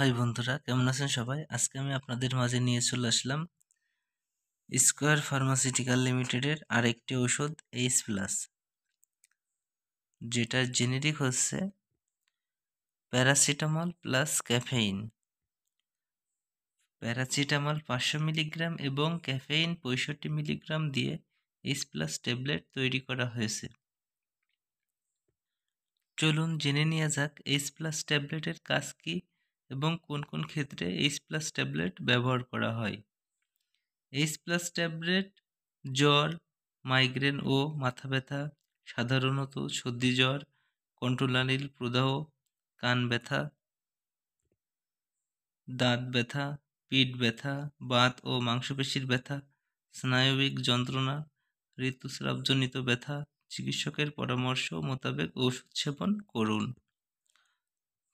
High বন্ধুরা, কেমন আছেন সবাই? আজকে আমি আপনাদের মাঝে নিয়ে চলে আসলাম স্কয়ার ফার্মাসিউটিক্যাল লিমিটেডের আরেকটি ওষুধ এইচ+, যেটার জেনেরিক হচ্ছে paracetamol plus caffeine. Paracetamol 500 milligram এবং ক্যাফেইন 65 মিলিগ্রাম দিয়ে এইচ+ ট্যাবলেট তৈরি করা হয়েছে। চলুন জেনে নেওয়া যাক এইচ+ ট্যাবলেটের কাজ কী এবং কোন কোন ক্ষেত্রে এইচ+ ট্যাবলেট ব্যবহার করা হয়। এইচ+ ট্যাবলেট জ্বর, মাইগ্রেন ও মাথা ব্যথা, সাধারণত সর্দি জ্বর, কণ্ঠনালীর প্রদাহ, কান ব্যথা, দাঁত ব্যথা, পিঠ ব্যথা, বাত ও মাংসপেশির ব্যথা, স্নায়বিক যন্ত্রণা, ঋতুস্রাবজনিত ব্যথা, চিকিৎসকের পরামর্শ মোতাবেক ওষুধ সেবন করুন।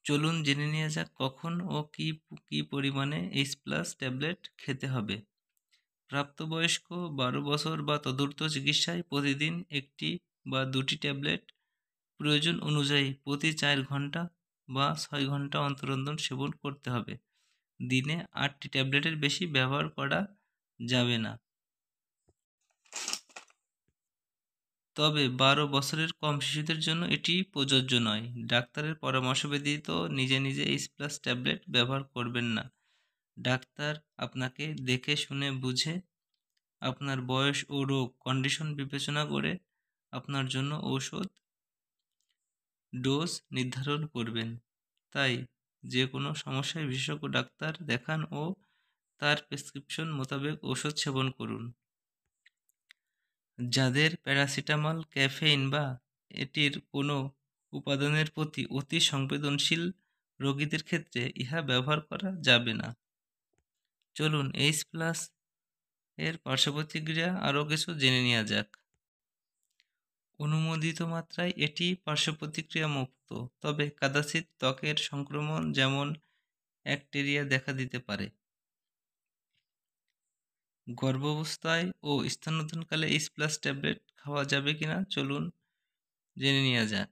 চলুন জেনে নেওয়া যাক কখন ও কী পরিমাণে এইচ+ ট্যাবলেট খেতে হবে। প্রাপ্তবয়স্ক 12 বছর বা তদূর্ধ্ব চিকিৎসায় প্রতিদিন 1টি বা 2টি ট্যাবলেট প্রয়োজন অনুযায়ী প্রতি 4 ঘন্টা বা 6 ঘন্টা অন্তর অন্তর সেবন করতে হবে। দিনে 8টি ট্যাবলেটের বেশি ব্যবহার করা যাবে না। তবে 12 বছরের কম শিশুদের জন্য এটি প্রযোজ্য নয়। ডাক্তারের পরামর্শ ব্যতীত নিজে নিজে এইচ+ ট্যাবলেট ব্যবহার করবেন না। ডাক্তার আপনাকে দেখে শুনে বুঝে আপনার বয়স ও রোগ কন্ডিশন বিবেচনা করে আপনার জন্য ঔষধ ডোজ নির্ধারণ করবেন। তাই যে কোনো সমস্যায় বিশেষজ্ঞ ডাক্তার দেখান ও তার প্রেসক্রিপশন মোতাবেক ওষুধ সেবন করুন। যাদের প্যারাসিটামল, ক্যাফেইন বা এটির কোনো উপাদানের প্রতি অতি সংবেদনশীল রোগীদের ক্ষেত্রে ইহা ব্যবহার করা যাবে না। চলুন এইচ+ এর পার্শ্বপ্রতিক্রিয়া আরও কিছু জেনে নেওয়া যাক। অনুমোদিত মাত্রায় এটি পার্শ্বপ্রতিক্রিয়া মুক্ত, তবে কদাচিৎ ত্বকের সংক্রমণ যেমন ব্যাকটেরিয়া দেখা দিতে পারে। গর্ভাবস্থায় ও স্তন্যদানকালে এইচ+ ট্যাবলেট খাওয়া যাবে কিনা চলুন জেনে নেওয়া যাক।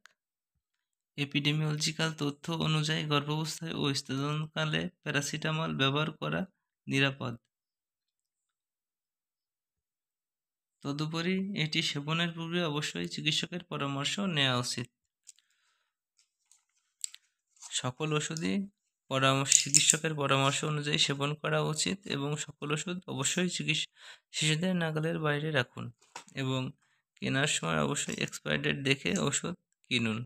এপিডেমিওলজিক্যাল তথ্য অনুযায়ী গর্ভাবস্থায় ও স্তন্যদানকালে প্যারাসিটামল ব্যবহার করা নিরাপদ। তদুপরি এটি সেবনের পূর্বে অবশ্যই চিকিৎসকের পরামর্শ নেওয়া উচিত। সকল ওষুধই চিকিৎসকের পরামর্শ অনুযায়ী সেবন করা উচিত এবং সকল ওষুধ অবশ্যই শিশুদের নাগালের বাইরে রাখুন এবং কেনার সময় অবশ্যই এক্সপায়ারি ডেট দেখে ওষুধ কিনুন।